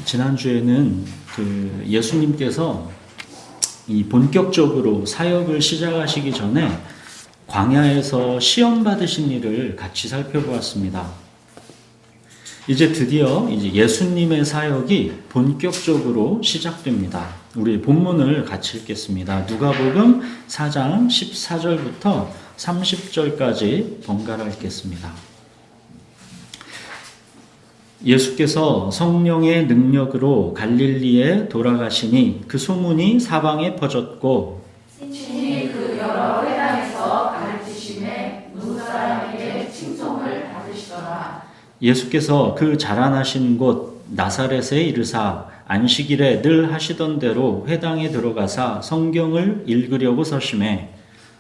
지난주에는 예수님께서 이 본격적으로 사역을 시작하시기 전에 광야에서 시험 받으신 일을 같이 살펴보았습니다. 이제 드디어 예수님의 사역이 본격적으로 시작됩니다. 우리 본문을 같이 읽겠습니다. 누가복음 4장 14절부터 30절까지 번갈아 읽겠습니다. 예수께서 성령의 능력으로 갈릴리에 돌아가시니 그 소문이 사방에 퍼졌고 친히 그 여러 회당에서 가르치심에 눈사람에게 칭송을 받으시더라. 예수께서 그 자라나신 곳 나사렛에 이르사 안식일에 늘 하시던 대로 회당에 들어가사 성경을 읽으려고 서심해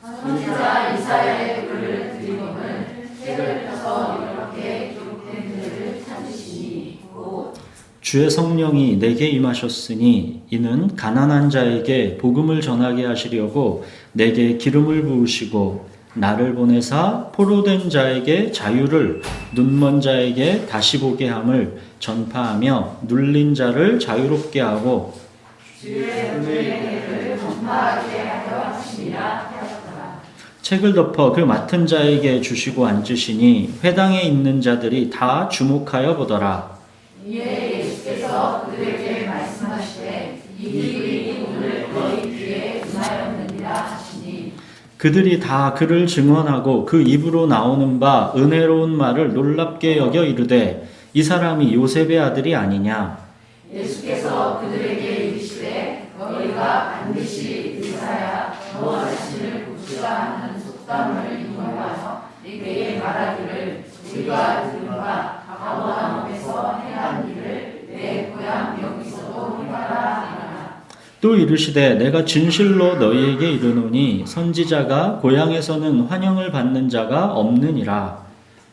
선지자 이사야의 글을 드리고는 책을 펴서 이렇게 기록된 글을 찾으시니 곧 주의 성령이 내게 임하셨으니 이는 가난한 자에게 복음을 전하게 하시려고 내게 기름을 부으시고 나를 보내사 포로된 자에게 자유를 눈먼 자에게 다시 보게 함을 전파하며 눌린 자를 자유롭게 하고 주의 은혜를 전파하게 하려 하심이라 하였더라. 책을 덮어 그 맡은 자에게 주시고 앉으시니 회당에 있는 자들이 다 주목하여 보더라. 이에 예수께서 그들에게 말씀하시되 이 글이 오늘 너희 귀에 임하였느니라 하시니 그들이 다 그를 증언하고 그 입으로 나오는 바 은혜로운 말을 놀랍게 여겨 이르되 이 사람이 요셉의 아들이 아니냐. 예수께서 그들에게 이르시되 너희가 반드시 의사야 너 자신을 고치라 하는 속담을 인용하여 네게 말하기를 우리가 들은 바 아브라함 앞에서 행한 일을 내 고향 여기서도 행하라 하니라. 또 이르시되 내가 진실로 너희에게 이르노니 선지자가 고향에서는 환영을 받는 자가 없느니라.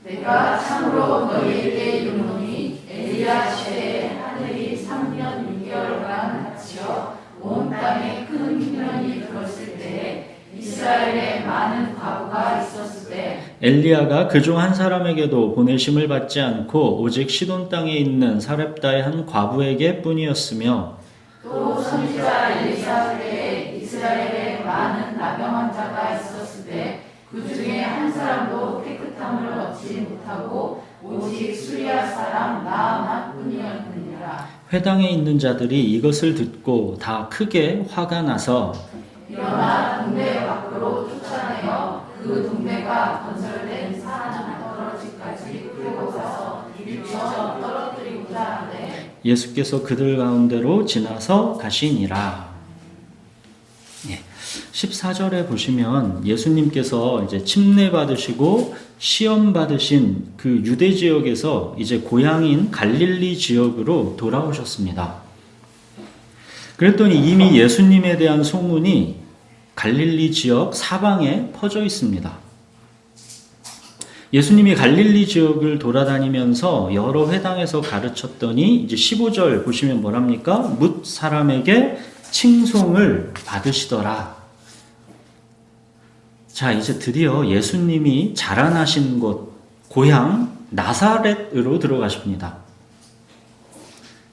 내가 참으로 너희에게 이르노니 엘리야 시대에 하늘이 3년 6개월간 닫히어 온 땅에 큰 흉년이 들었을 때에 이스라엘에 많은 과부가 있었을 때 엘리야가 그중 한 사람에게도 보내심을 받지 않고 오직 시돈 땅에 있는 사렙다의 한 과부에게 뿐이었으며 또 선지자 엘리사 때에 이스라엘에 많은 나병 환자가 있었을 때 그 중에 한 사람도 깨끗함을 얻지 못하고 오직 수리아 사람 나아만 뿐이었느니라. 회당에 있는 자들이 이것을 듣고 다 크게 화가 나서 일어나 동네 밖으로 쫓아내어 그 동네가 건설된 산 떨어지까지 끌고 가서 밀쳐 떨어뜨리고자 하되 예수께서 그들 가운데로 지나서 가시니라. 14절에 보시면 예수님께서 이제 침례 받으시고 시험 받으신 그 유대 지역에서 이제 고향인 갈릴리 지역으로 돌아오셨습니다. 그랬더니 이미 예수님에 대한 소문이 갈릴리 지역 사방에 퍼져 있습니다. 예수님이 갈릴리 지역을 돌아다니면서 여러 회당에서 가르쳤더니 이제 15절 보시면 뭐랍니까? 뭇 사람에게 칭송을 받으시더라. 자, 이제 드디어 예수님이 자라나신 곳, 고향 나사렛으로 들어가십니다.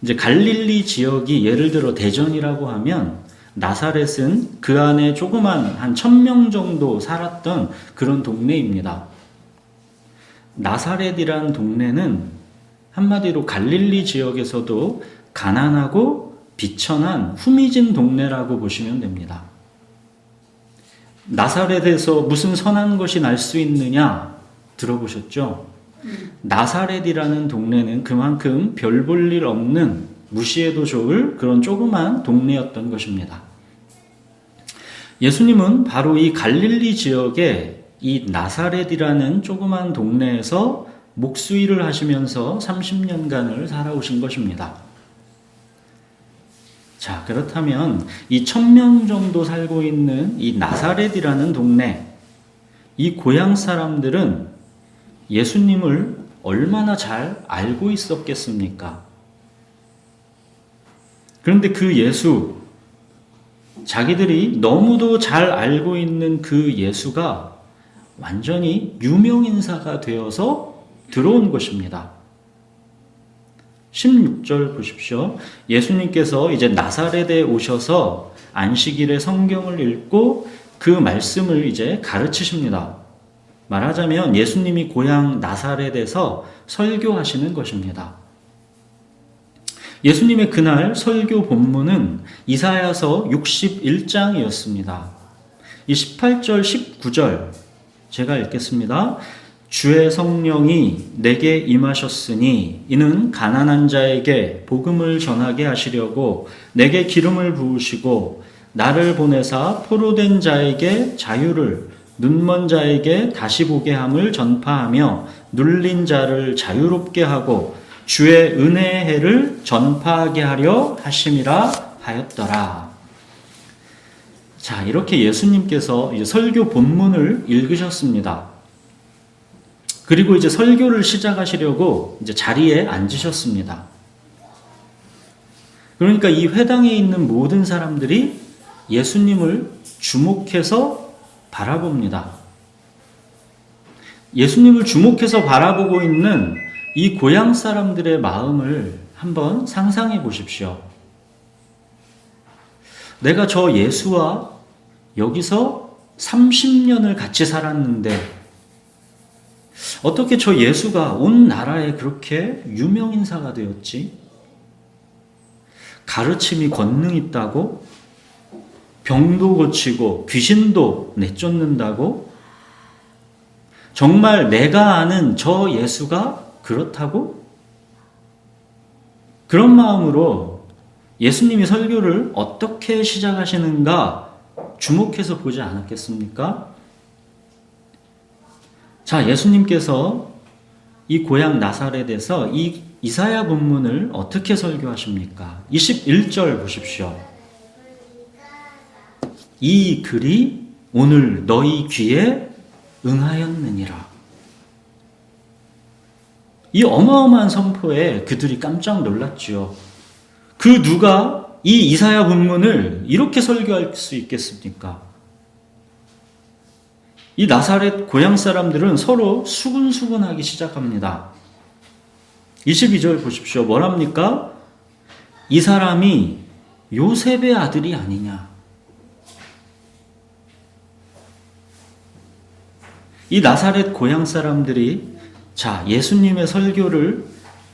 이제 갈릴리 지역이 예를 들어 대전이라고 하면 나사렛은 그 안에 조그만 한 1000명 정도 살았던 그런 동네입니다. 나사렛이란 동네는 한마디로 갈릴리 지역에서도 가난하고 비천한 후미진 동네라고 보시면 됩니다. 나사렛에서 무슨 선한 것이 날 수 있느냐 들어보셨죠? 나사렛이라는 동네는 그만큼 별 볼 일 없는 무시해도 좋을 그런 조그만 동네였던 것입니다. 예수님은 바로 이 갈릴리 지역에 이 나사렛이라는 조그만 동네에서 목수일을 하시면서 30년간을 살아오신 것입니다. 자, 그렇다면 이 1000명 정도 살고 있는 이 나사렛이라는 동네, 이 고향 사람들은 예수님을 얼마나 잘 알고 있었겠습니까? 그런데 그 예수, 자기들이 너무도 잘 알고 있는 그 예수가 완전히 유명인사가 되어서 들어온 것입니다. 16절 보십시오. 예수님께서 이제 나사렛에 오셔서 안식일에 성경을 읽고 그 말씀을 이제 가르치십니다. 말하자면 예수님이 고향 나사렛에서 설교하시는 것입니다. 예수님의 그날 설교 본문은 이사야서 61장이었습니다. 이 18절, 19절 제가 읽겠습니다. 주의 성령이 내게 임하셨으니 이는 가난한 자에게 복음을 전하게 하시려고 내게 기름을 부으시고 나를 보내사 포로된 자에게 자유를 눈먼 자에게 다시 보게 함을 전파하며 눌린 자를 자유롭게 하고 주의 은혜의 해를 전파하게 하려 하심이라 하였더라. 자, 이렇게 예수님께서 이제 설교 본문을 읽으셨습니다. 그리고 이제 설교를 시작하시려고 이제 자리에 앉으셨습니다. 그러니까 이 회당에 있는 모든 사람들이 예수님을 주목해서 바라봅니다. 예수님을 주목해서 바라보고 있는 이 고향 사람들의 마음을 한번 상상해 보십시오. 내가 저 예수와 여기서 30년을 같이 살았는데 어떻게 저 예수가 온 나라에 그렇게 유명인사가 되었지? 가르침이 권능 있다고? 병도 고치고 귀신도 내쫓는다고? 정말 내가 아는 저 예수가 그렇다고? 그런 마음으로 예수님이 설교를 어떻게 시작하시는가 주목해서 보지 않았겠습니까? 자, 예수님께서 이 고향 나사렛에서 이 이사야 본문을 어떻게 설교하십니까? 21절 보십시오. 이 글이 오늘 너희 귀에 응하였느니라. 이 어마어마한 선포에 그들이 깜짝 놀랐지요. 그 누가 이 이사야 본문을 이렇게 설교할 수 있겠습니까? 이 나사렛 고향 사람들은 서로 수근수근하기 시작합니다. 22절 보십시오. 뭐랍니까? 이 사람이 요셉의 아들이 아니냐. 이 나사렛 고향 사람들이 자, 예수님의 설교를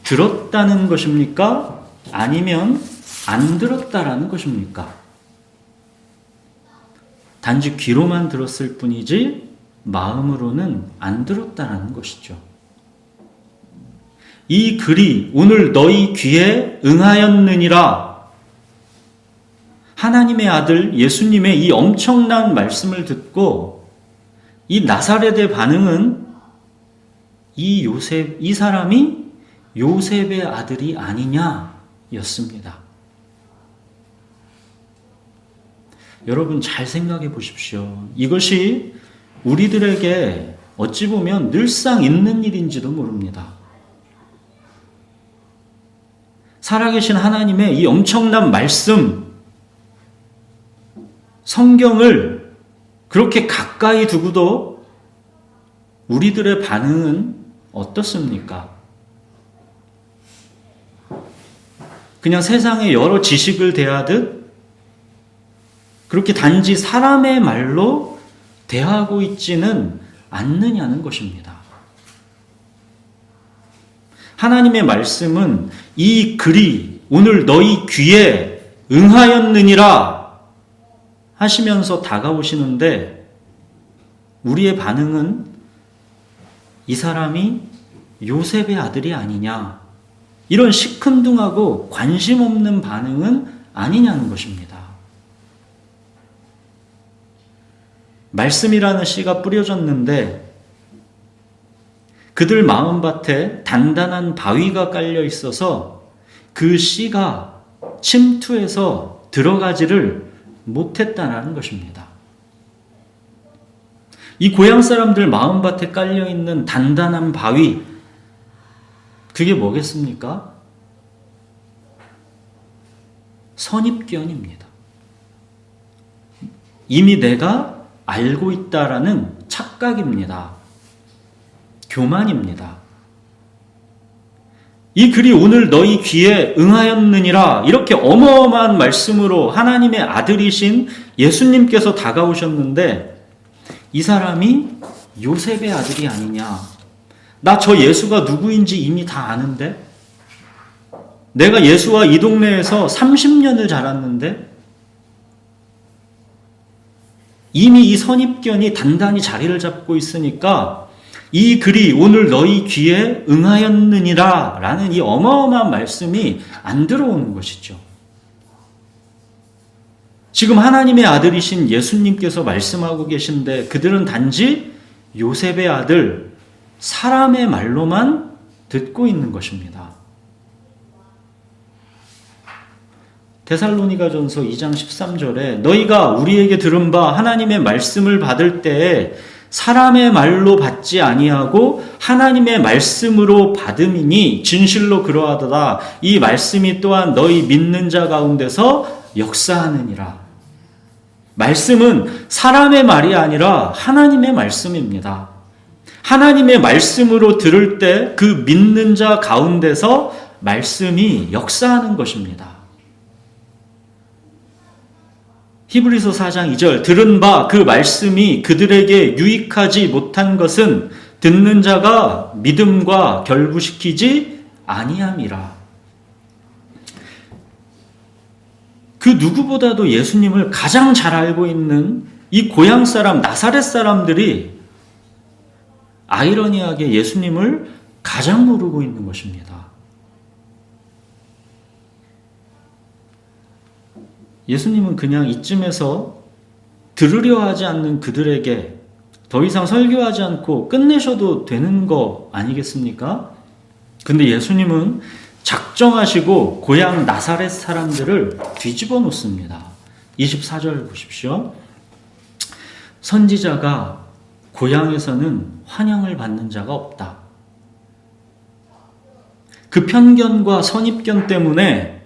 들었다는 것입니까? 아니면 안 들었다라는 것입니까? 단지 귀로만 들었을 뿐이지 마음으로는 안 들었다라는 것이죠. 이 글이 오늘 너희 귀에 응하였느니라. 하나님의 아들 예수님의 이 엄청난 말씀을 듣고 이 나사렛의 반응은 이 사람이 요셉의 아들이 아니냐였습니다. 여러분 잘 생각해 보십시오. 이것이 우리들에게 어찌 보면 늘상 있는 일인지도 모릅니다. 살아계신 하나님의 이 엄청난 말씀, 성경을 그렇게 가까이 두고도 우리들의 반응은 어떻습니까? 그냥 세상의 여러 지식을 대하듯 그렇게 단지 사람의 말로 대하고 있지는 않느냐는 것입니다. 하나님의 말씀은 이 글이 오늘 너희 귀에 응하였느니라 하시면서 다가오시는데 우리의 반응은 이 사람이 요셉의 아들이 아니냐, 이런 시큰둥하고 관심 없는 반응은 아니냐는 것입니다. 말씀이라는 씨가 뿌려졌는데 그들 마음밭에 단단한 바위가 깔려 있어서 그 씨가 침투해서 들어가지를 못했다는 것입니다. 이 고향 사람들 마음밭에 깔려 있는 단단한 바위, 그게 뭐겠습니까? 선입견입니다. 이미 내가 알고 있다라는 착각입니다. 교만입니다. 이 글이 오늘 너희 귀에 응하였느니라. 이렇게 어마어마한 말씀으로 하나님의 아들이신 예수님께서 다가오셨는데 이 사람이 요셉의 아들이 아니냐. 나 저 예수가 누구인지 이미 다 아는데? 내가 예수와 이 동네에서 30년을 자랐는데? 이미 이 선입견이 단단히 자리를 잡고 있으니까 이 글이 오늘 너희 귀에 응하였느니라 라는 이 어마어마한 말씀이 안 들어오는 것이죠. 지금 하나님의 아들이신 예수님께서 말씀하고 계신데 그들은 단지 요셉의 아들, 사람의 말로만 듣고 있는 것입니다. 데살로니가전서 2장 13절에 너희가 우리에게 들은 바 하나님의 말씀을 받을 때에 사람의 말로 받지 아니하고 하나님의 말씀으로 받음이니 진실로 그러하도다. 이 말씀이 또한 너희 믿는 자 가운데서 역사하느니라. 말씀은 사람의 말이 아니라 하나님의 말씀입니다. 하나님의 말씀으로 들을 때 그 믿는 자 가운데서 말씀이 역사하는 것입니다. 히브리서 4장 2절 들은 바 그 말씀이 그들에게 유익하지 못한 것은 듣는 자가 믿음과 결부시키지 아니함이라. 그 누구보다도 예수님을 가장 잘 알고 있는 이 고향 사람 나사렛 사람들이 아이러니하게 예수님을 가장 모르고 있는 것입니다. 예수님은 그냥 이쯤에서 들으려 하지 않는 그들에게 더 이상 설교하지 않고 끝내셔도 되는 거 아니겠습니까? 근데 예수님은 작정하시고 고향 나사렛 사람들을 뒤집어 놓습니다. 24절 보십시오. 선지자가 고향에서는 환영을 받는 자가 없다. 그 편견과 선입견 때문에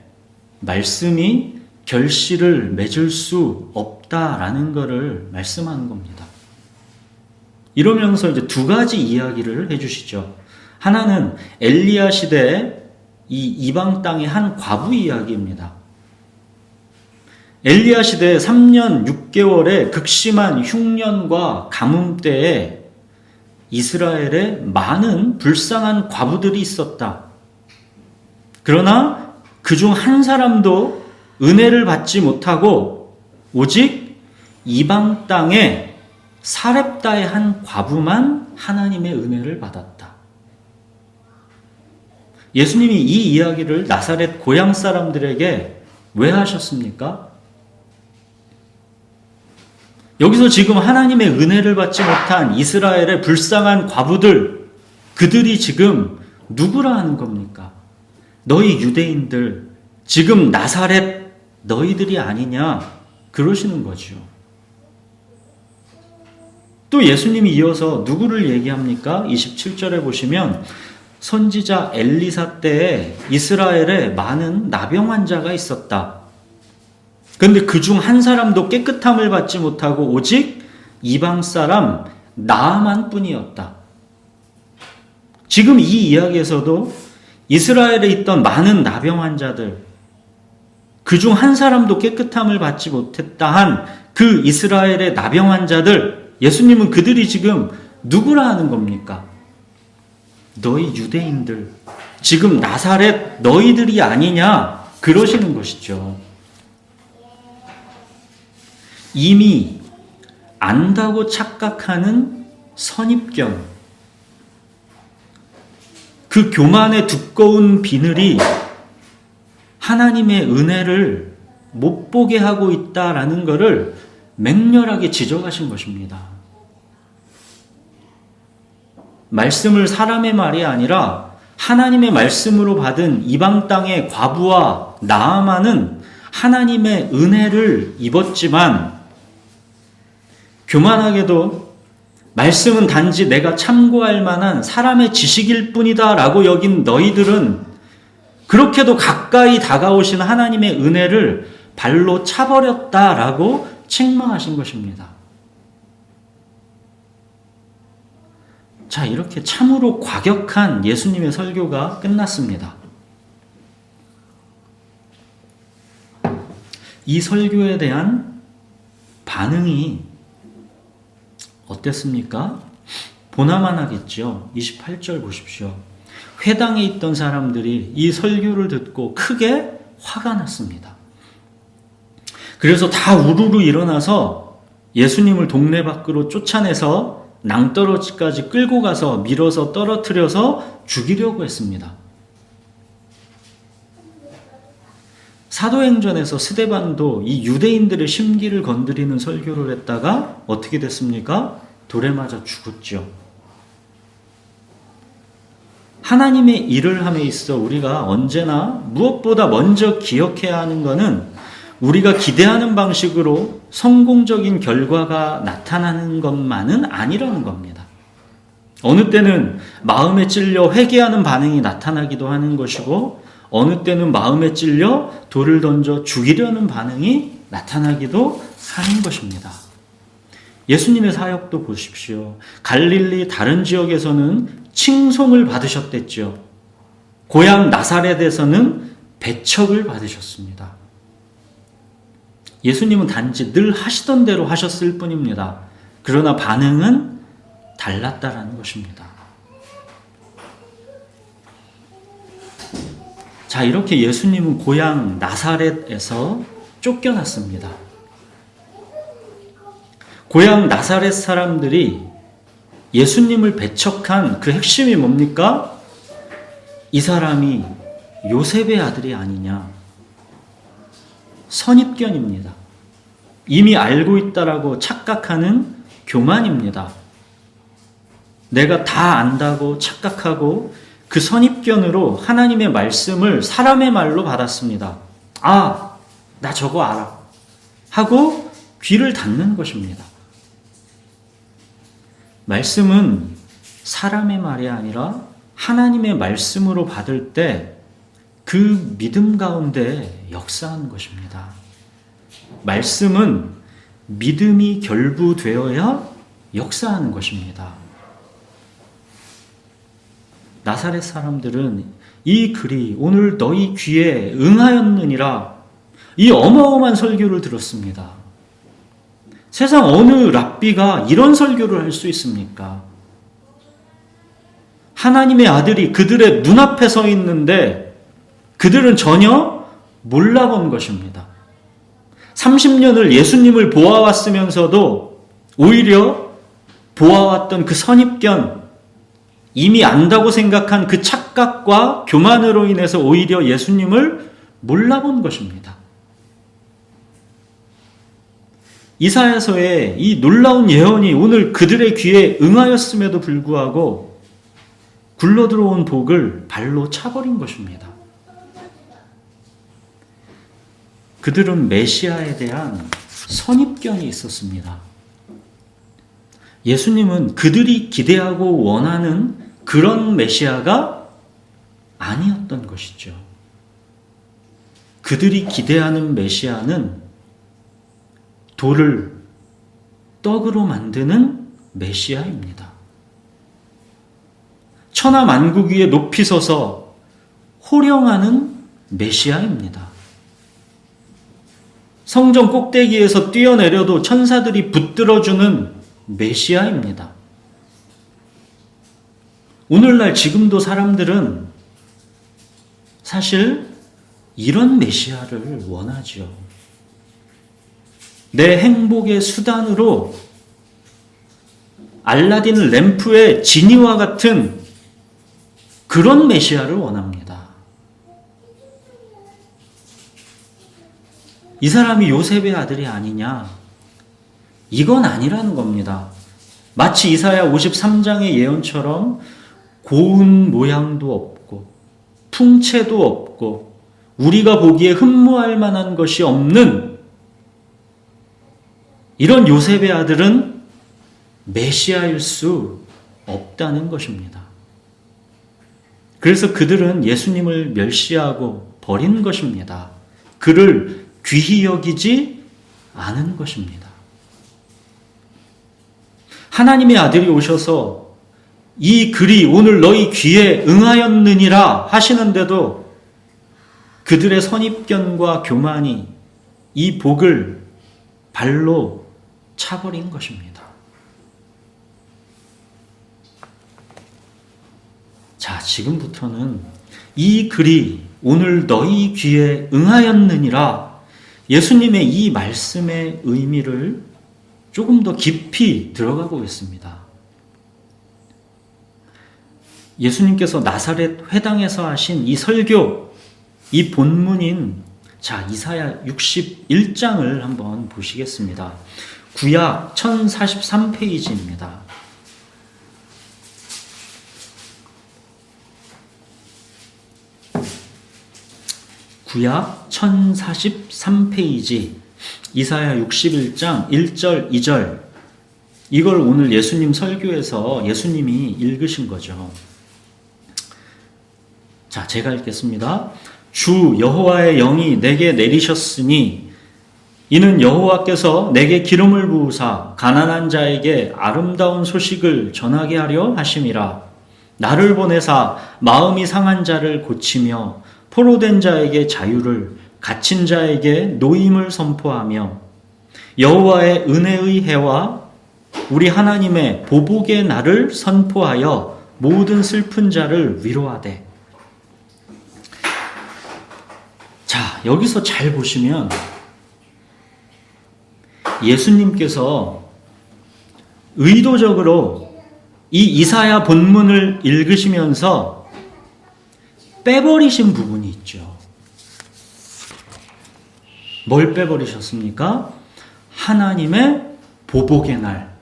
말씀이 결실을 맺을 수 없다라는 것을 말씀하는 겁니다. 이러면서 이제 두 가지 이야기를 해주시죠. 하나는 엘리야 시대의 이 이방 땅의 한 과부 이야기입니다. 엘리야 시대 3년 6개월의 극심한 흉년과 가뭄 때에 이스라엘에 많은 불쌍한 과부들이 있었다. 그러나 그중 한 사람도 은혜를 받지 못하고 오직 이방 땅의 사렙다의 한 과부만 하나님의 은혜를 받았다. 예수님이 이 이야기를 나사렛 고향 사람들에게 왜 하셨습니까? 여기서 지금 하나님의 은혜를 받지 못한 이스라엘의 불쌍한 과부들, 그들이 지금 누구라 하는 겁니까? 너희 유대인들, 지금 나사렛 너희들이 아니냐? 그러시는 거죠. 또 예수님이 이어서 누구를 얘기합니까? 27절에 보시면 선지자 엘리사 때에 이스라엘에 많은 나병 환자가 있었다. 그런데 그중 한 사람도 깨끗함을 받지 못하고 오직 이방 사람 나아만 뿐이었다. 지금 이 이야기에서도 이스라엘에 있던 많은 나병 환자들, 그중 한 사람도 깨끗함을 받지 못했다 한 그 이스라엘의 나병 환자들, 예수님은 그들이 지금 누구라 하는 겁니까? 너희 유대인들, 지금 나사렛 너희들이 아니냐? 그러시는 것이죠. 이미 안다고 착각하는 선입견, 그 교만의 두꺼운 비늘이 하나님의 은혜를 못 보게 하고 있다라는 것을 맹렬하게 지적하신 것입니다. 말씀을 사람의 말이 아니라 하나님의 말씀으로 받은 이방 땅의 과부와 나아만은 하나님의 은혜를 입었지만 교만하게도 말씀은 단지 내가 참고할 만한 사람의 지식일 뿐이다 라고 여긴 너희들은 그렇게도 가까이 다가오신 하나님의 은혜를 발로 차버렸다라고 책망하신 것입니다. 자, 이렇게 참으로 과격한 예수님의 설교가 끝났습니다. 이 설교에 대한 반응이 어땠습니까? 보나만 하겠죠. 28절 보십시오. 회당에 있던 사람들이 이 설교를 듣고 크게 화가 났습니다. 그래서 다 우르르 일어나서 예수님을 동네 밖으로 쫓아내서 낭떠러지까지 끌고 가서 밀어서 떨어뜨려서 죽이려고 했습니다. 사도행전에서 스데반도 이 유대인들의 심기를 건드리는 설교를 했다가 어떻게 됐습니까? 돌에 맞아 죽었죠. 하나님의 일을 함에 있어 우리가 언제나 무엇보다 먼저 기억해야 하는 것은 우리가 기대하는 방식으로 성공적인 결과가 나타나는 것만은 아니라는 겁니다. 어느 때는 마음에 찔려 회개하는 반응이 나타나기도 하는 것이고 어느 때는 마음에 찔려 돌을 던져 죽이려는 반응이 나타나기도 하는 것입니다. 예수님의 사역도 보십시오. 갈릴리 다른 지역에서는 칭송을 받으셨댔죠. 고향 나사렛에서는 배척을 받으셨습니다. 예수님은 단지 늘 하시던 대로 하셨을 뿐입니다. 그러나 반응은 달랐다라는 것입니다. 자, 이렇게 예수님은 고향 나사렛에서 쫓겨났습니다. 고향 나사렛 사람들이 예수님을 배척한 그 핵심이 뭡니까? 이 사람이 요셉의 아들이 아니냐. 선입견입니다. 이미 알고 있다라고 착각하는 교만입니다. 내가 다 안다고 착각하고 그 선입견으로 하나님의 말씀을 사람의 말로 받았습니다. 아, 나 저거 알아. 하고 귀를 닫는 것입니다. 말씀은 사람의 말이 아니라 하나님의 말씀으로 받을 때 그 믿음 가운데 역사하는 것입니다. 말씀은 믿음이 결부되어야 역사하는 것입니다. 나사렛 사람들은 이 글이 오늘 너희 귀에 응하였느니라 이 어마어마한 설교를 들었습니다. 세상 어느 랍비가 이런 설교를 할 수 있습니까? 하나님의 아들이 그들의 눈앞에 서 있는데 그들은 전혀 몰라본 것입니다. 30년을 예수님을 보아왔으면서도 오히려 보아왔던 그 선입견, 이미 안다고 생각한 그 착각과 교만으로 인해서 오히려 예수님을 몰라본 것입니다. 이사야서의 이 놀라운 예언이 오늘 그들의 귀에 응하였음에도 불구하고 굴러들어온 복을 발로 차버린 것입니다. 그들은 메시아에 대한 선입견이 있었습니다. 예수님은 그들이 기대하고 원하는 그런 메시아가 아니었던 것이죠. 그들이 기대하는 메시아는 돌을 떡으로 만드는 메시아입니다. 천하 만국 위에 높이 서서 호령하는 메시아입니다. 성전 꼭대기에서 뛰어내려도 천사들이 붙들어주는 메시아입니다. 오늘날 지금도 사람들은 사실 이런 메시아를 원하죠. 내 행복의 수단으로 알라딘 램프의 지니와 같은 그런 메시아를 원합니다. 이 사람이 요셉의 아들이 아니냐? 이건 아니라는 겁니다. 마치 이사야 53장의 예언처럼 고운 모양도 없고 풍채도 없고 우리가 보기에 흠모할 만한 것이 없는 이런 요셉의 아들은 메시아일 수 없다는 것입니다. 그래서 그들은 예수님을 멸시하고 버린 것입니다. 그를 귀히 여기지 않은 것입니다. 하나님의 아들이 오셔서 이 글이 오늘 너희 귀에 응하였느니라 하시는데도 그들의 선입견과 교만이 이 복을 발로 차버린 것입니다. 자, 지금부터는 이 글이 오늘 너희 귀에 응하였느니라, 예수님의 이 말씀의 의미를 조금 더 깊이 들어가 보겠습니다. 예수님께서 나사렛 회당에서 하신 이 설교, 이 본문인 이사야 61장을 한번 보시겠습니다. 구약 1043페이지입니다. 구약 1043페이지 이사야 61장 1절 2절, 이걸 오늘 예수님 설교에서 예수님이 읽으신 거죠. 자, 제가 읽겠습니다. 주 여호와의 영이 내게 내리셨으니 이는 여호와께서 내게 기름을 부으사 가난한 자에게 아름다운 소식을 전하게 하려 하심이라. 나를 보내사 마음이 상한 자를 고치며 포로된 자에게 자유를, 갇힌 자에게 노임을 선포하며 여호와의 은혜의 해와 우리 하나님의 보복의 날을 선포하여 모든 슬픈 자를 위로하되. 자, 여기서 잘 보시면 예수님께서 의도적으로 이 이사야 본문을 읽으시면서 빼버리신 부분이 있죠. 뭘 빼버리셨습니까? 하나님의 보복의 날.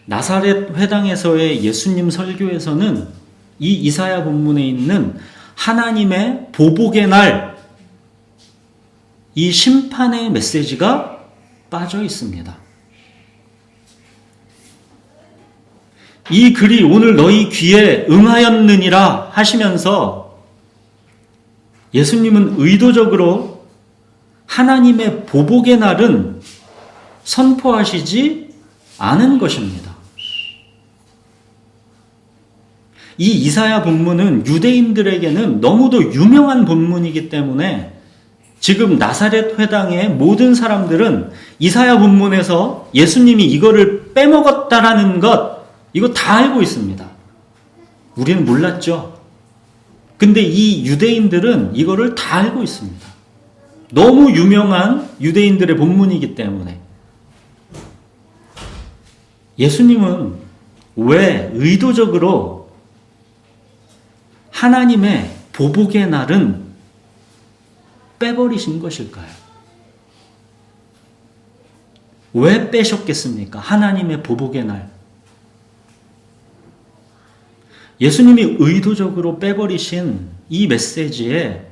나사렛 회당에서의 예수님 설교에서는 이 이사야 본문에 있는 하나님의 보복의 날, 이 심판의 메시지가 빠져 있습니다. 이 글이 오늘 너희 귀에 응하였느니라 하시면서 예수님은 의도적으로 하나님의 보복의 날은 선포하시지 않은 것입니다. 이 이사야 본문은 유대인들에게는 너무도 유명한 본문이기 때문에 지금 나사렛 회당의 모든 사람들은 이사야 본문에서 예수님이 이거를 빼먹었다라는 것, 이거 다 알고 있습니다. 우리는 몰랐죠. 근데 이 유대인들은 이거를 다 알고 있습니다. 너무 유명한 유대인들의 본문이기 때문에. 예수님은 왜 의도적으로 하나님의 보복의 날은 빼버리신 것일까요? 왜 빼셨겠습니까? 하나님의 보복의 날. 예수님이 의도적으로 빼버리신 이 메시지에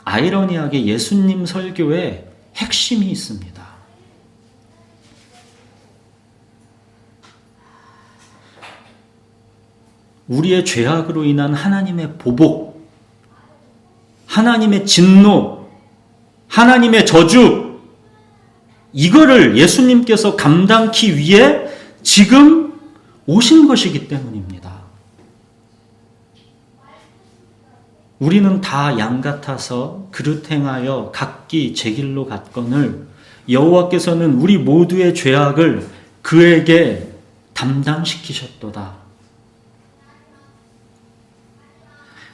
아이러니하게 예수님 설교에 핵심이 있습니다. 우리의 죄악으로 인한 하나님의 보복, 하나님의 진노, 하나님의 저주, 이거를 예수님께서 감당하기 위해 지금 오신 것이기 때문입니다. 우리는 다 양 같아서 그릇 행하여 각기 제 길로 갔거늘 여호와께서는 우리 모두의 죄악을 그에게 담당시키셨도다.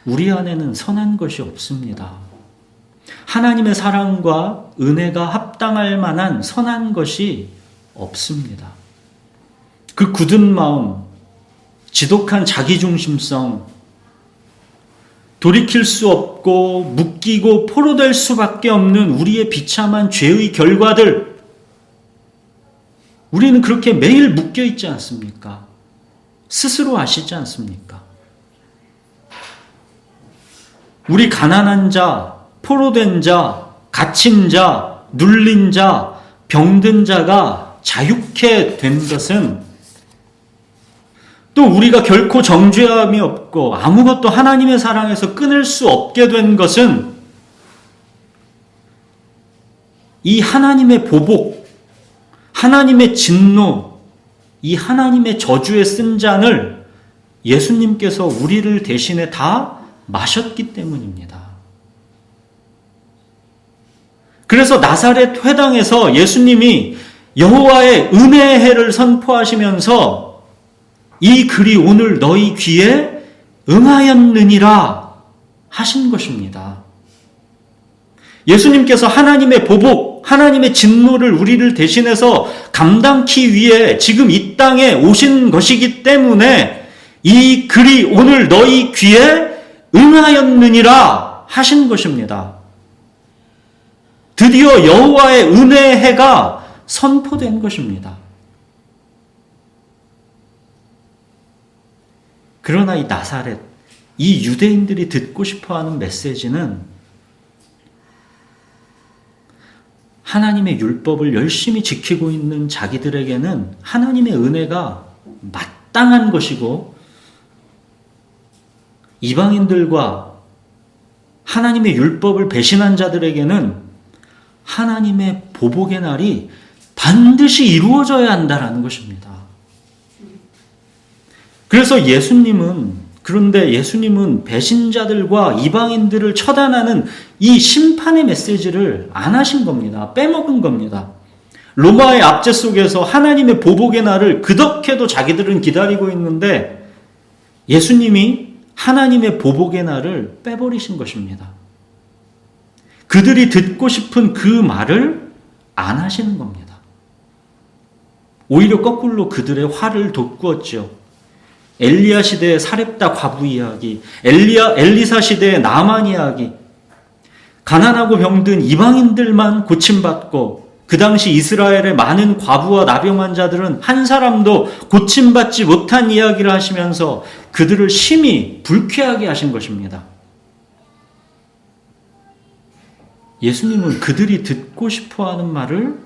우리 안에는 선한 것이 없습니다. 하나님의 사랑과 은혜가 합당할 만한 선한 것이 없습니다. 그 굳은 마음, 지독한 자기중심성, 돌이킬 수 없고 묶이고 포로될 수밖에 없는 우리의 비참한 죄의 결과들, 우리는 그렇게 매일 묶여 있지 않습니까? 스스로 아시지 않습니까? 우리 가난한 자, 포로된 자, 갇힌 자, 눌린 자, 병든 자가 자유케 된 것은, 또 우리가 결코 정죄함이 없고 아무것도 하나님의 사랑에서 끊을 수 없게 된 것은 이 하나님의 보복, 하나님의 진노, 이 하나님의 저주의 쓴 잔을 예수님께서 우리를 대신에 다 마셨기 때문입니다. 그래서 나사렛 회당에서 예수님이 여호와의 은혜의 해를 선포하시면서 이 글이 오늘 너희 귀에 응하였느니라 하신 것입니다. 예수님께서 하나님의 보복, 하나님의 진노를 우리를 대신해서 감당기 위해 지금 이 땅에 오신 것이기 때문에 이 글이 오늘 너희 귀에 응하였느니라 하신 것입니다. 드디어 여호와의 은혜의 해가 선포된 것입니다. 그러나 이 나사렛, 이 유대인들이 듣고 싶어하는 메시지는 하나님의 율법을 열심히 지키고 있는 자기들에게는 하나님의 은혜가 마땅한 것이고, 이방인들과 하나님의 율법을 배신한 자들에게는 하나님의 보복의 날이 반드시 이루어져야 한다는 것입니다. 그래서 그런데 예수님은 배신자들과 이방인들을 처단하는 이 심판의 메시지를 안 하신 겁니다. 빼먹은 겁니다. 로마의 압제 속에서 하나님의 보복의 날을 그덕해도 자기들은 기다리고 있는데 예수님이 하나님의 보복의 날을 빼버리신 것입니다. 그들이 듣고 싶은 그 말을 안 하시는 겁니다. 오히려 거꾸로 그들의 화를 돋구었죠. 엘리야 시대의 사렙다 과부 이야기, 엘리사 시대의 나만 이야기, 가난하고 병든 이방인들만 고침받고 그 당시 이스라엘의 많은 과부와 나병 환자들은 한 사람도 고침받지 못한 이야기를 하시면서 그들을 심히 불쾌하게 하신 것입니다. 예수님은 그들이 듣고 싶어하는 말을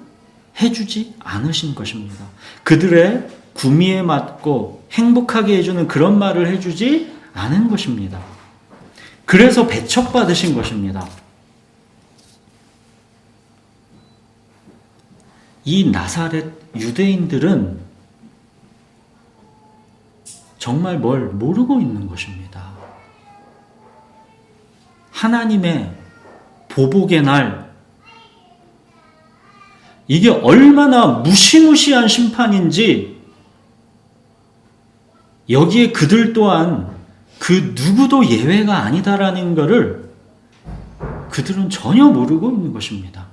해주지 않으신 것입니다. 그들의 구미에 맞고 행복하게 해주는 그런 말을 해주지 않은 것입니다. 그래서 배척받으신 것입니다. 이 나사렛 유대인들은 정말 뭘 모르고 있는 것입니다. 하나님의 보복의 날, 이게 얼마나 무시무시한 심판인지 여기에 그들 또한 그 누구도 예외가 아니다라는 것을 그들은 전혀 모르고 있는 것입니다.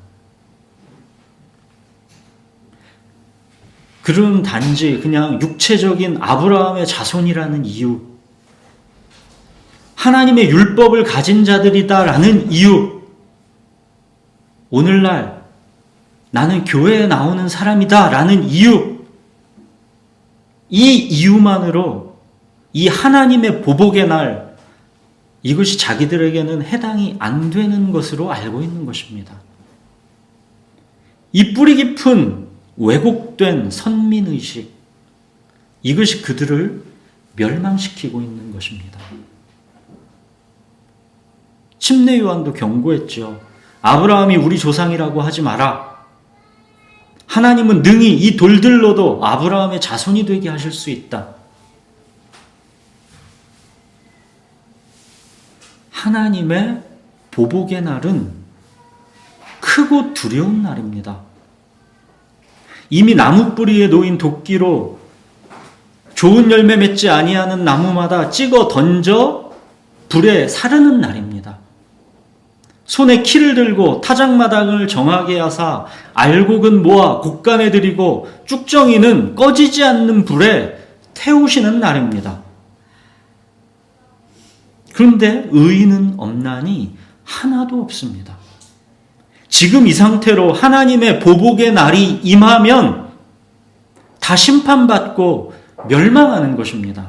그들은 단지 그냥 육체적인 아브라함의 자손이라는 이유, 하나님의 율법을 가진 자들이다라는 이유, 오늘날 나는 교회에 나오는 사람이다라는 이유, 이 이유만으로 이 하나님의 보복의 날, 이것이 자기들에게는 해당이 안 되는 것으로 알고 있는 것입니다. 이 뿌리 깊은 왜곡된 선민의식, 이것이 그들을 멸망시키고 있는 것입니다. 침례 요한도 경고했죠. 아브라함이 우리 조상이라고 하지 마라. 하나님은 능히 이 돌들로도 아브라함의 자손이 되게 하실 수 있다. 하나님의 보복의 날은 크고 두려운 날입니다. 이미 나무 뿌리에 놓인 도끼로 좋은 열매 맺지 아니하는 나무마다 찍어 던져 불에 사르는 날입니다. 손에 키를 들고 타작마당을 정하게 하사 알곡은 모아 곡간에 들이고 쭉정이는 꺼지지 않는 불에 태우시는 날입니다. 그런데 의인은 없나니 하나도 없습니다. 지금 이 상태로 하나님의 보복의 날이 임하면 다 심판받고 멸망하는 것입니다.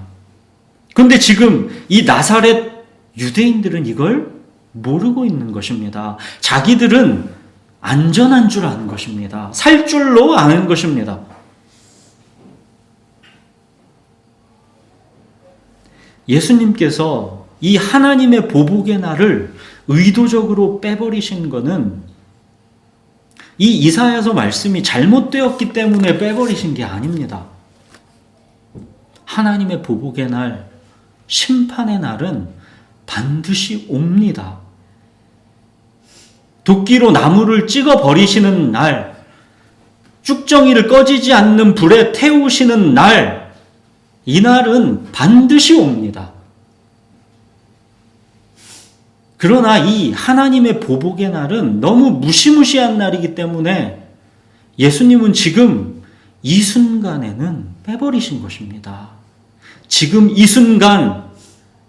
그런데 지금 이 나사렛 유대인들은 이걸 모르고 있는 것입니다. 자기들은 안전한 줄 아는 것입니다. 살 줄로 아는 것입니다. 예수님께서 이 하나님의 보복의 날을 의도적으로 빼버리신 것은 이 이사야서 말씀이 잘못되었기 때문에 빼버리신 게 아닙니다. 하나님의 보복의 날, 심판의 날은 반드시 옵니다. 도끼로 나무를 찍어 버리시는 날, 쭉정이를 꺼지지 않는 불에 태우시는 날, 이 날은 반드시 옵니다. 그러나 이 하나님의 보복의 날은 너무 무시무시한 날이기 때문에 예수님은 지금 이 순간에는 빼버리신 것입니다. 지금 이 순간,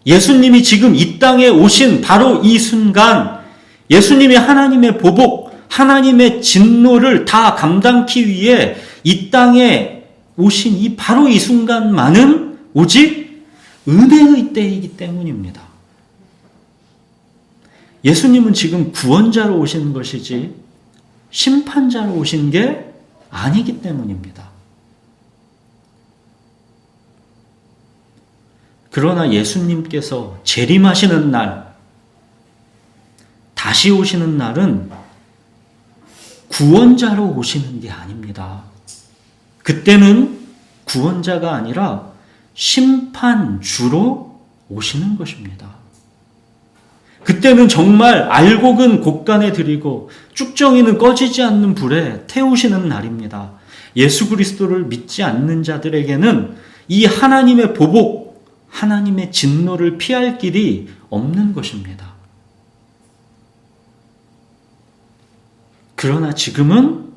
예수님이 지금 이 땅에 오신 바로 이 순간, 예수님이 하나님의 보복, 하나님의 진노를 다 감당하기 위해 이 땅에 오신 이 바로 이 순간만은 오직 은혜의 때이기 때문입니다. 예수님은 지금 구원자로 오신 것이지 심판자로 오신 게 아니기 때문입니다. 그러나 예수님께서 재림하시는 날, 다시 오시는 날은 구원자로 오시는 게 아닙니다. 그때는 구원자가 아니라 심판주로 오시는 것입니다. 그때는 정말 알곡은 곳간에 들이고 쭉정이는 꺼지지 않는 불에 태우시는 날입니다. 예수 그리스도를 믿지 않는 자들에게는 이 하나님의 보복, 하나님의 진노를 피할 길이 없는 것입니다. 그러나 지금은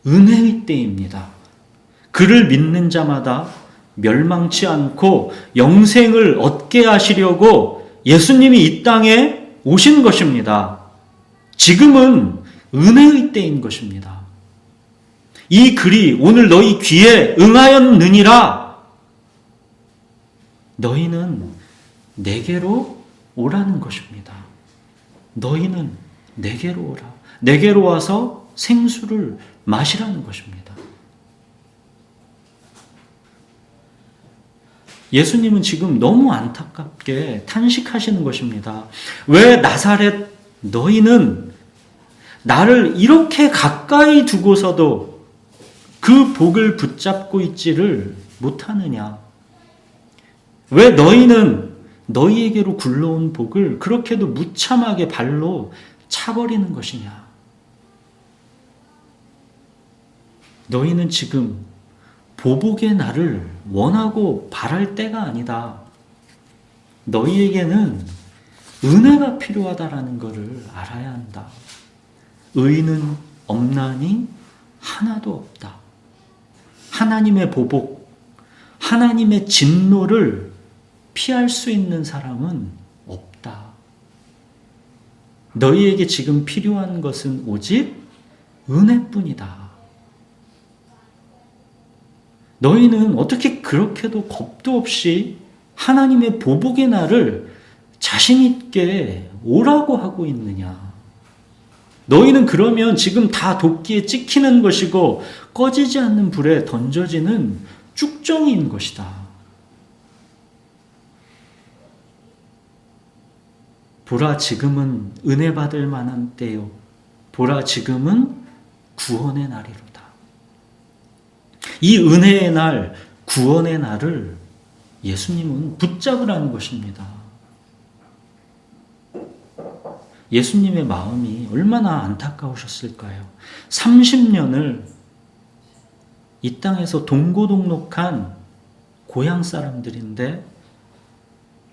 은혜의 때입니다. 그를 믿는 자마다 멸망치 않고 영생을 얻게 하시려고 예수님이 이 땅에 오신 것입니다. 지금은 은혜의 때인 것입니다. 이 글이 오늘 너희 귀에 응하였느니라. 너희는 내게로 오라는 것입니다. 너희는 내게로 오라. 내게로 와서 생수를 마시라는 것입니다. 예수님은 지금 너무 안타깝게 탄식하시는 것입니다. 왜 나사렛 너희는 나를 이렇게 가까이 두고서도 그 복을 붙잡고 있지를 못하느냐? 왜 너희는 너희에게로 굴러온 복을 그렇게도 무참하게 발로 차버리는 것이냐? 너희는 지금 보복의 날을 원하고 바랄 때가 아니다. 너희에게는 은혜가 필요하다라는 것을 알아야 한다. 의는 없나니 하나도 없다. 하나님의 보복, 하나님의 진노를 피할 수 있는 사람은 없다. 너희에게 지금 필요한 것은 오직 은혜뿐이다. 너희는 어떻게 그렇게도 겁도 없이 하나님의 보복의 날을 자신 있게 오라고 하고 있느냐? 너희는 그러면 지금 다 도끼에 찍히는 것이고 꺼지지 않는 불에 던져지는 쭉정이인 것이다. 보라, 지금은 은혜 받을 만한 때요. 보라, 지금은 구원의 날이로다. 이 은혜의 날, 구원의 날을 예수님은 붙잡으라는 것입니다. 예수님의 마음이 얼마나 안타까우셨을까요? 30년을 이 땅에서 동고동록한 고향 사람들인데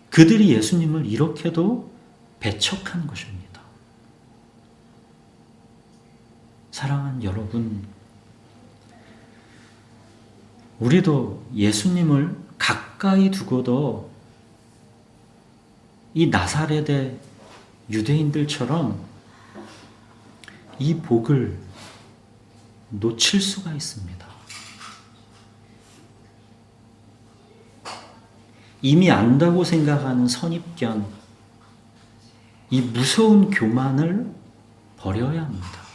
그들이 예수님을 이렇게도 배척한 것입니다. 사랑하는 여러분, 우리도 예수님을 가까이 두고도 이 나사렛의 유대인들처럼 이 복을 놓칠 수가 있습니다. 이미 안다고 생각하는 선입견, 이 무서운 교만을 버려야 합니다.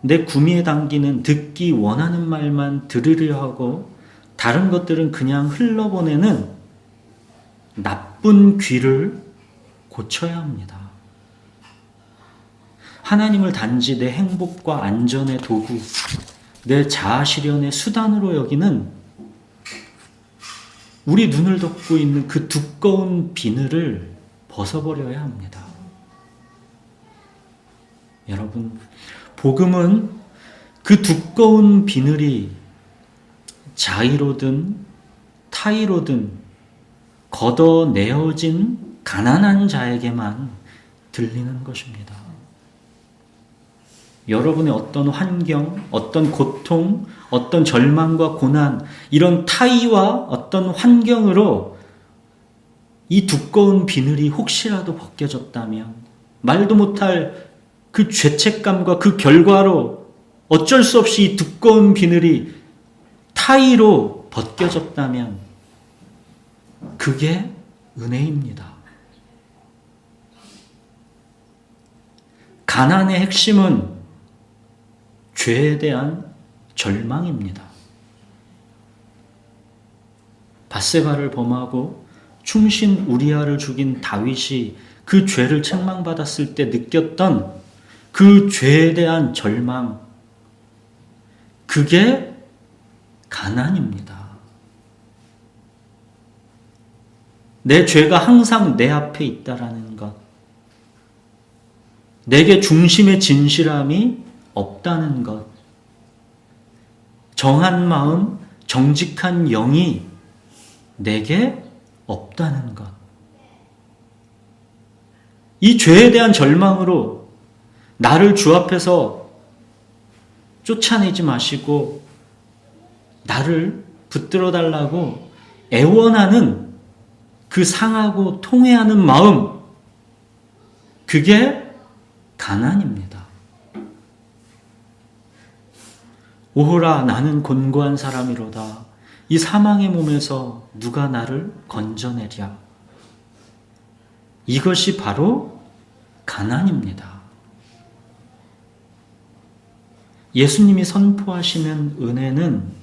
내 구미에 담기는 듣기 원하는 말만 들으려 하고 다른 것들은 그냥 흘러보내는 나쁜 귀를 고쳐야 합니다. 하나님을 단지 내 행복과 안전의 도구, 내 자아 실현의 수단으로 여기는 우리 눈을 덮고 있는 그 두꺼운 비늘을 벗어버려야 합니다. 여러분, 복음은 그 두꺼운 비늘이 자의로든 타의로든 걷어내어진 가난한 자에게만 들리는 것입니다. 여러분의 어떤 환경, 어떤 고통, 어떤 절망과 고난, 이런 타의와 어떤 환경으로 이 두꺼운 비늘이 혹시라도 벗겨졌다면, 말도 못할 그 죄책감과 그 결과로 어쩔 수 없이 이 두꺼운 비늘이 타의로 벗겨졌다면 그게 은혜입니다. 가난의 핵심은 죄에 대한 절망입니다. 밧세바를 범하고 충신 우리아를 죽인 다윗이 그 죄를 책망받았을 때 느꼈던 그 죄에 대한 절망, 그게 가난입니다. 내 죄가 항상 내 앞에 있다라는 것, 내게 중심의 진실함이 없다는 것, 정한 마음, 정직한 영이 내게 없다는 것. 이 죄에 대한 절망으로 나를 주 앞에서 쫓아내지 마시고 나를 붙들어 달라고 애원하는 그 상하고 통회하는 마음, 그게 가난입니다. 오호라, 나는 곤고한 사람이로다. 이 사망의 몸에서 누가 나를 건져내랴. 이것이 바로 가난입니다. 예수님이 선포하시는 은혜는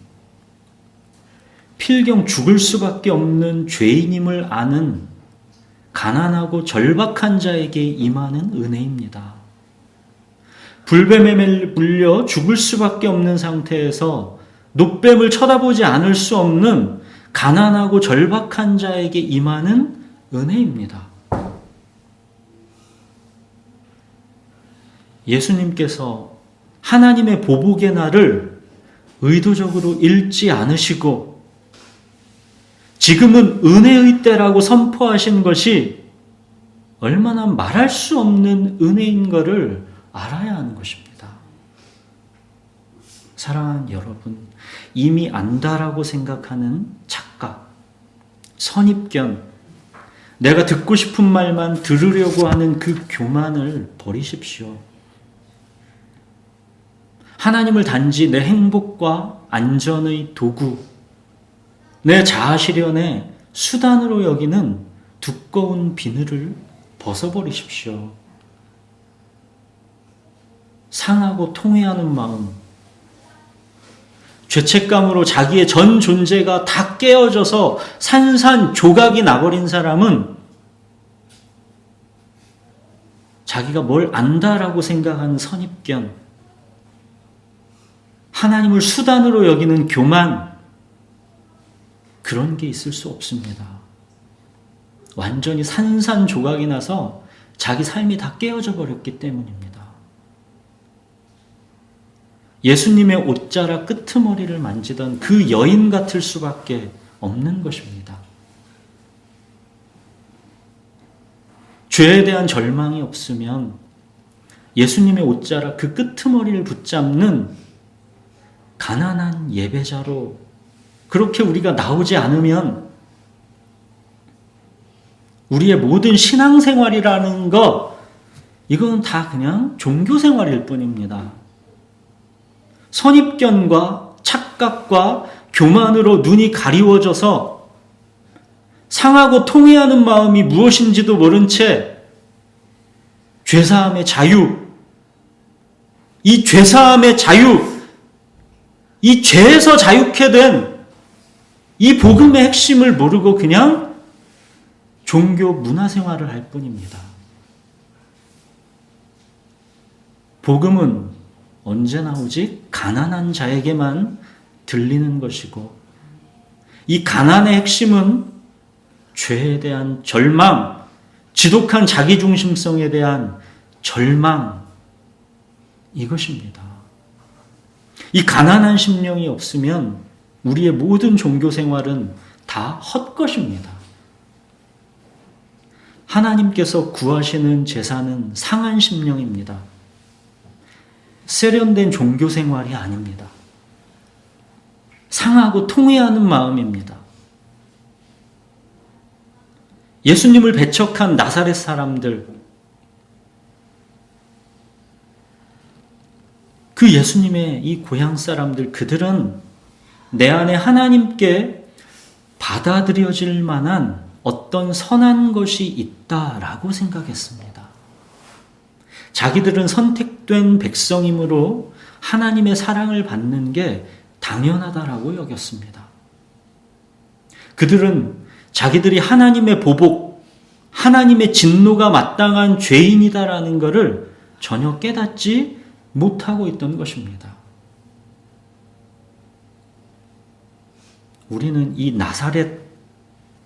필경 죽을 수밖에 없는 죄인임을 아는 가난하고 절박한 자에게 임하는 은혜입니다. 불뱀에 물려 죽을 수밖에 없는 상태에서 녹뱀을 쳐다보지 않을 수 없는 가난하고 절박한 자에게 임하는 은혜입니다. 예수님께서 하나님의 보복의 날을 의도적으로 잃지 않으시고 지금은 은혜의 때라고 선포하신 것이 얼마나 말할 수 없는 은혜인 것을 알아야 하는 것입니다. 사랑하는 여러분, 이미 안다라고 생각하는 착각, 선입견, 내가 듣고 싶은 말만 들으려고 하는 그 교만을 버리십시오. 하나님을 단지 내 행복과 안전의 도구, 내 자아 실현의 수단으로 여기는 두꺼운 비늘을 벗어버리십시오. 상하고 통회하는 마음, 죄책감으로 자기의 전 존재가 다 깨어져서 산산조각이 나버린 사람은 자기가 뭘 안다라고 생각하는 선입견, 하나님을 수단으로 여기는 교만, 그런 게 있을 수 없습니다. 완전히 산산조각이 나서 자기 삶이 다 깨어져 버렸기 때문입니다. 예수님의 옷자락 끄트머리를 만지던 그 여인 같을 수밖에 없는 것입니다. 죄에 대한 절망이 없으면 예수님의 옷자락 그 끄트머리를 붙잡는 가난한 예배자로 그렇게 우리가 나오지 않으면 우리의 모든 신앙생활이라는 것, 이건 다 그냥 종교생활일 뿐입니다. 선입견과 착각과 교만으로 눈이 가리워져서 상하고 통회하는 마음이 무엇인지도 모른 채 죄사함의 자유, 이 죄사함의 자유, 이 죄에서 자유케 된 이 복음의 핵심을 모르고 그냥 종교 문화생활을 할 뿐입니다. 복음은 언제나 오직 가난한 자에게만 들리는 것이고, 이 가난의 핵심은 죄에 대한 절망, 지독한 자기중심성에 대한 절망, 이것입니다. 이 가난한 심령이 없으면 우리의 모든 종교 생활은 다 헛것입니다. 하나님께서 구하시는 제사는 상한 심령입니다. 세련된 종교 생활이 아닙니다. 상하고 통회하는 마음입니다. 예수님을 배척한 나사렛 사람들, 그 예수님의 이 고향 사람들, 그들은 내 안에 하나님께 받아들여질 만한 어떤 선한 것이 있다라고 생각했습니다. 자기들은 선택된 백성이므로 하나님의 사랑을 받는 게 당연하다라고 여겼습니다. 그들은 자기들이 하나님의 보복, 하나님의 진노가 마땅한 죄인이다라는 것을 전혀 깨닫지 못하고 있던 것입니다. 우리는 이 나사렛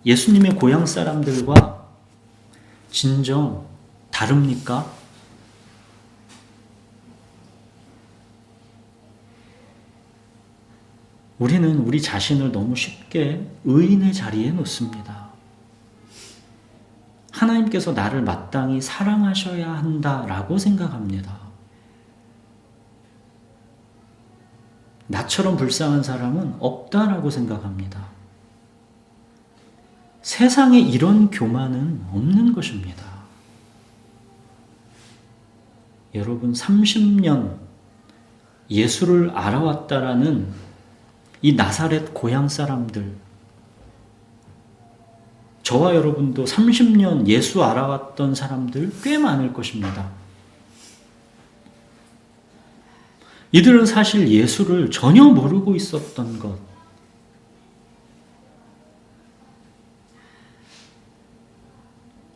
예수님의 고향 사람들과 진정 다릅니까? 우리는 우리 자신을 너무 쉽게 의인의 자리에 놓습니다. 하나님께서 나를 마땅히 사랑하셔야 한다라고 생각합니다. 나처럼 불쌍한 사람은 없다라고 생각합니다. 세상에 이런 교만은 없는 것입니다. 여러분, 30년 예수를 알아왔다라는 이 나사렛 고향 사람들, 저와 여러분도 30년 예수 알아왔던 사람들 꽤 많을 것입니다. 이들은 사실 예수를 전혀 모르고 있었던 것,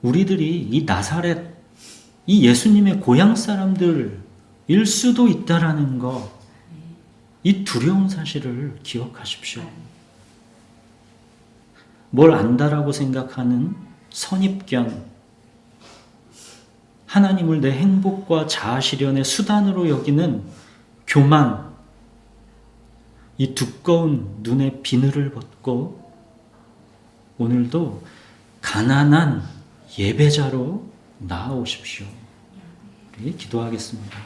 우리들이 이 나사렛, 이 예수님의 고향 사람들일 수도 있다라는 것, 이 두려운 사실을 기억하십시오. 뭘 안다라고 생각하는 선입견, 하나님을 내 행복과 자아 실현의 수단으로 여기는 교만, 이 두꺼운 눈에 비늘을 벗고 오늘도 가난한 예배자로 나아오십시오. 우리 기도하겠습니다.